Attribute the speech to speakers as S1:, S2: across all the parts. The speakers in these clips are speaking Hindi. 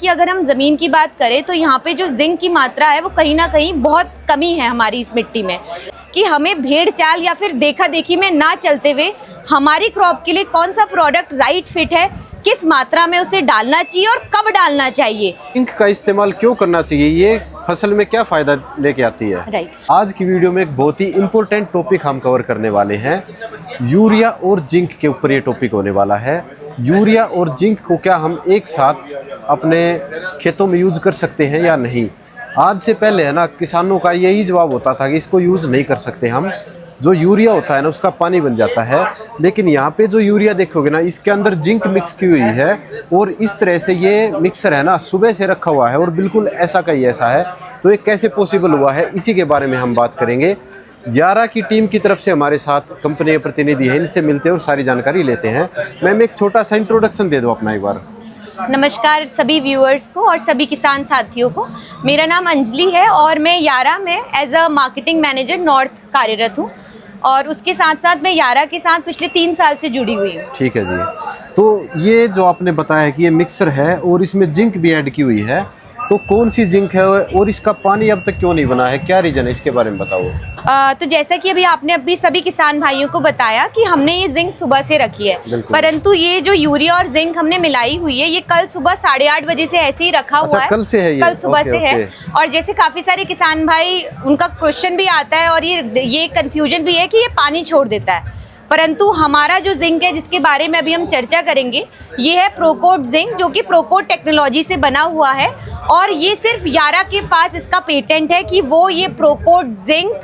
S1: कि अगर हम ज़मीन की बात करें तो यहाँ पे जो जिंक की मात्रा है वो कहीं ना कहीं बहुत कमी है हमारी इस मिट्टी में, कि हमें भेड़ चाल या फिर देखा देखी में ना चलते हुए हमारी क्रॉप के लिए कौन सा प्रोडक्ट राइट फिट है, किस मात्रा में उसे डालना चाहिए और कब डालना चाहिए।
S2: जिंक का इस्तेमाल क्यों करना चाहिए, ये फसल में क्या फायदा लेके आती है।
S1: राइट।
S2: आज की वीडियो में एक बहुत ही इम्पोर्टेंट टॉपिक हम कवर करने वाले हैं। यूरिया और जिंक के ऊपर ये टॉपिक होने वाला है। यूरिया और जिंक को क्या हम एक साथ अपने खेतों में यूज कर सकते हैं या नहीं। आज से पहले है ना, किसानों का यही जवाब होता था कि इसको यूज़ नहीं कर सकते हम। जो यूरिया होता है ना, उसका पानी बन जाता है। लेकिन यहाँ पे जो यूरिया देखोगे ना, इसके अंदर जिंक मिक्स की हुई है और इस तरह से ये मिक्सर है ना, सुबह से रखा हुआ है और बिल्कुल ऐसा का ही ऐसा है। तो ये कैसे पॉसिबल हुआ है, इसी के बारे में हम बात करेंगे। यारा की टीम की तरफ से हमारे साथ कंपनी के प्रतिनिधि हैं, इनसे मिलते हैं और सारी जानकारी लेते हैं। मैम, एक छोटा सा इंट्रोडक्शन दे दो अपना एक बार।
S1: नमस्कार सभी व्यूअर्स को और सभी किसान साथियों को। मेरा नाम अंजलि है और मैं यारा में as a marketing manager north कार्यरत हूँ और उसके साथ साथ मैं यारा के साथ पिछले 3 साल से जुड़ी हुई हूँ।
S2: ठीक है जी। तो ये जो आपने बताया कि ये मिक्सर है और इसमें जिंक भी ऐड की हुई है, तो कौन सी जिंक है और इसका पानी अब तक क्यों नहीं बना है, क्या रीजन है, इसके बारे में बताओ।
S1: तो जैसा कि अभी आपने सभी किसान भाइयों को बताया कि हमने ये जिंक सुबह से रखी है, परंतु ये जो यूरिया और जिंक हमने मिलाई हुई है ये कल सुबह 8:30 बजे से ऐसे ही रखा हुआ है।
S2: कल से है ये?
S1: कल सुबह से है। और जैसे काफी सारे किसान भाई, उनका क्वेश्चन भी आता है और ये कंफ्यूजन भी है कि ये पानी छोड़ देता है, परंतु हमारा जो जिंक है जिसके बारे में अभी हम चर्चा करेंगे, ये है प्रोकोट जिंक, जो कि प्रोकोट टेक्नोलॉजी से बना हुआ है और ये सिर्फ यारा के पास इसका पेटेंट है कि वो ये प्रोकोट जिंक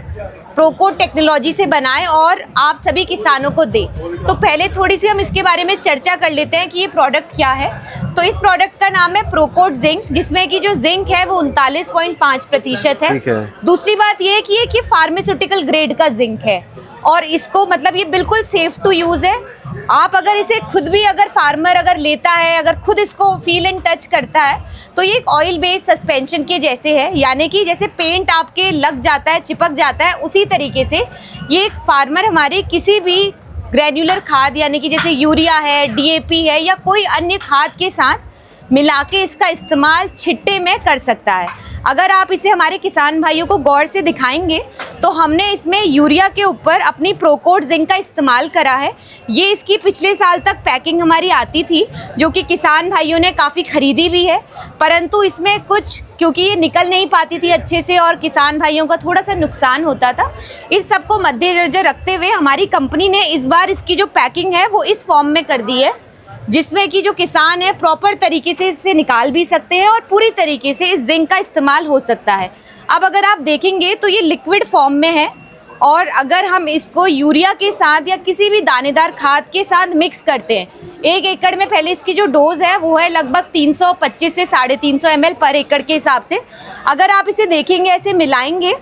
S1: प्रोकोट टेक्नोलॉजी से बनाए और आप सभी किसानों को दे। तो पहले थोड़ी सी हम इसके बारे में चर्चा कर लेते हैं कि ये प्रोडक्ट क्या है। तो इस प्रोडक्ट का नाम है प्रोकोट जिंक, जिसमें कि जो जिंक है वो 39.5% है। दूसरी बात ये है कि ये फार्मास्यूटिकल ग्रेड का जिंक है और इसको मतलब ये बिल्कुल सेफ टू यूज है। आप अगर इसे खुद भी अगर फार्मर अगर लेता है, अगर खुद इसको फील एंड टच करता है, तो ये एक ऑयल बेस्ड सस्पेंशन के जैसे है, यानी कि जैसे पेंट आपके लग जाता है, चिपक जाता है, उसी तरीके से ये एक फार्मर हमारे किसी भी ग्रेन्युलर खाद यानी कि जैसे यूरिया है, डीएपी है या कोई अन्य खाद के साथ मिला के इसका इस्तेमाल छिट्टे में कर सकता है। अगर आप इसे हमारे किसान भाइयों को गौर से दिखाएंगे तो हमने इसमें यूरिया के ऊपर अपनी प्रोकोट जिंक का इस्तेमाल करा है। ये इसकी पिछले साल तक पैकिंग हमारी आती थी, जो कि किसान भाइयों ने काफ़ी खरीदी भी है, परंतु इसमें कुछ क्योंकि ये निकल नहीं पाती थी अच्छे से और किसान भाइयों का थोड़ा सा नुकसान होता था। इस सबको मद्देनजर रखते हुए हमारी कंपनी ने इस बार इसकी जो पैकिंग है वो इस फॉर्म में कर दी है, जिसमें कि जो किसान है प्रॉपर तरीके से इसे निकाल भी सकते हैं और पूरी तरीके से इस जिंक का इस्तेमाल हो सकता है। अब अगर आप देखेंगे तो ये लिक्विड फॉर्म में है और अगर हम इसको यूरिया के साथ या किसी भी दानेदार खाद के साथ मिक्स करते हैं, 1 एकड़ में पहले इसकी जो डोज है वो है लगभग 325 से 350 ml पर एकड़ के हिसाब से। अगर आप इसे देखेंगे, ऐसे मिलाएंगे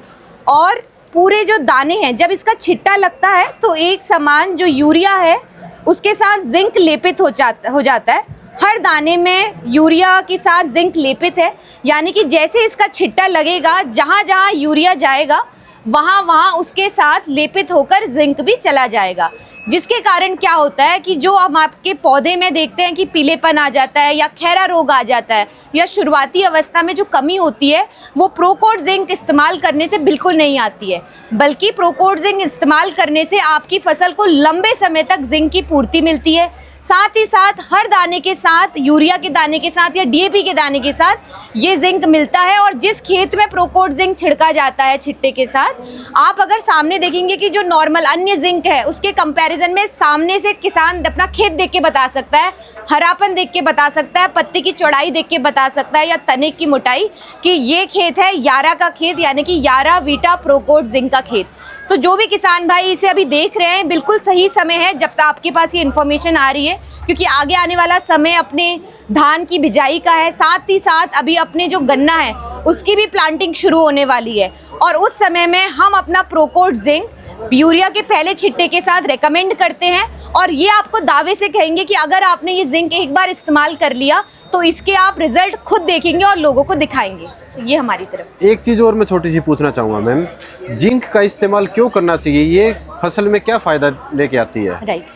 S1: और पूरे जो दाने हैं, जब इसका छिट्टा लगता है तो एक समान जो यूरिया है उसके साथ जिंक लेपित हो जाता है। हर दाने में यूरिया के साथ जिंक लेपित है, यानी कि जैसे इसका छिट्टा लगेगा, जहाँ जहाँ यूरिया जाएगा वहाँ वहाँ उसके साथ लेपित होकर जिंक भी चला जाएगा, जिसके कारण क्या होता है कि जो हम आपके पौधे में देखते हैं कि पीलेपन आ जाता है या खैरा रोग आ जाता है या शुरुआती अवस्था में जो कमी होती है, वो प्रोकोट जिंक इस्तेमाल करने से बिल्कुल नहीं आती है, बल्कि प्रोकोट जिंक इस्तेमाल करने से आपकी फसल को लंबे समय तक जिंक की पूर्ति मिलती है। साथ ही साथ हर दाने के साथ, यूरिया के दाने के साथ या डीएपी के दाने के साथ ये जिंक मिलता है और जिस खेत में प्रोकोट जिंक छिड़का जाता है छिट्टे के साथ, आप अगर सामने देखेंगे कि जो नॉर्मल अन्य जिंक है उसके कंपैरिजन में सामने से किसान अपना खेत देख के बता सकता है, हरापन देख के बता सकता है, पत्ती की चौड़ाई देख के बता सकता है या तने की मोटाई, कि ये खेत है यारा का खेत, यानी कि यारा वीटा प्रोकोट जिंक का खेत। तो जो भी किसान भाई इसे अभी देख रहे हैं, बिल्कुल सही समय है जब तक आपके पास ये इन्फॉर्मेशन आ रही है, क्योंकि आगे आने वाला समय अपने धान की बिजाई का है, साथ ही साथ अभी अपने जो गन्ना है उसकी भी प्लांटिंग शुरू होने वाली है और उस समय में हम अपना प्रोकोट जिंक यूरिया के पहले छिट्टे के साथ रेकमेंड करते हैं और ये आपको दावे से कहेंगे कि अगर आपने ये जिंक एक बार इस्तेमाल कर लिया तो इसके आप रिजल्ट खुद देखेंगे और लोगों को दिखाएंगे। तो ये हमारी तरफ से।
S2: एक चीज़ और मैं छोटी सी पूछना चाहूँगा मैम, जिंक का इस्तेमाल क्यों करना चाहिए, ये फसल में क्या फ़ायदा लेके आती है।
S1: राइट।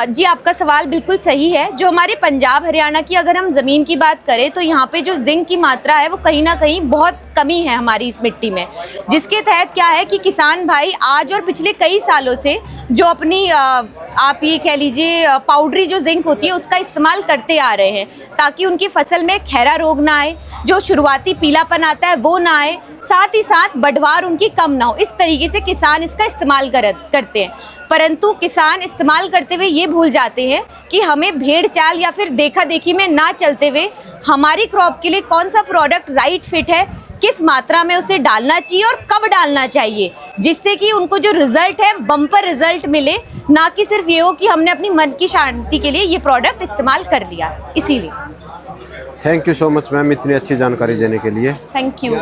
S1: जी आपका सवाल बिल्कुल सही है। जो हमारे पंजाब हरियाणा की अगर हम ज़मीन की बात करें तो यहाँ पे जो जिंक की मात्रा है वो कहीं ना कहीं बहुत कमी है हमारी इस मिट्टी में, जिसके तहत क्या है कि किसान भाई आज और पिछले कई सालों से जो अपनी आप ये कह लीजिए पाउडरी जो जिंक होती है उसका इस्तेमाल करते आ रहे हैं, ताकि उनकी फसल में खैरा रोग ना आए, जो शुरुआती पीलापन आता है वो ना आए, साथ ही साथ बढ़वार उनकी कम ना हो। इस तरीके से किसान इसका इस्तेमाल करते हैं। परंतु किसान इस्तेमाल करते हुए ये भूल जाते हैं कि हमें भेड़ चाल या फिर देखा देखी में ना चलते हुए हमारी क्रॉप के लिए कौन सा प्रोडक्ट राइट फिट है, किस मात्रा में उसे डालना चाहिए और कब डालना चाहिए, जिससे कि उनको जो रिजल्ट है बम्पर रिजल्ट मिले, ना कि सिर्फ ये हो कि हमने अपनी मन की शांति के लिए ये प्रोडक्ट इस्तेमाल कर लिया। इसीलिए
S2: thank you so much ma'am इतनी अच्छी जानकारी देने के लिए।
S1: Thank you.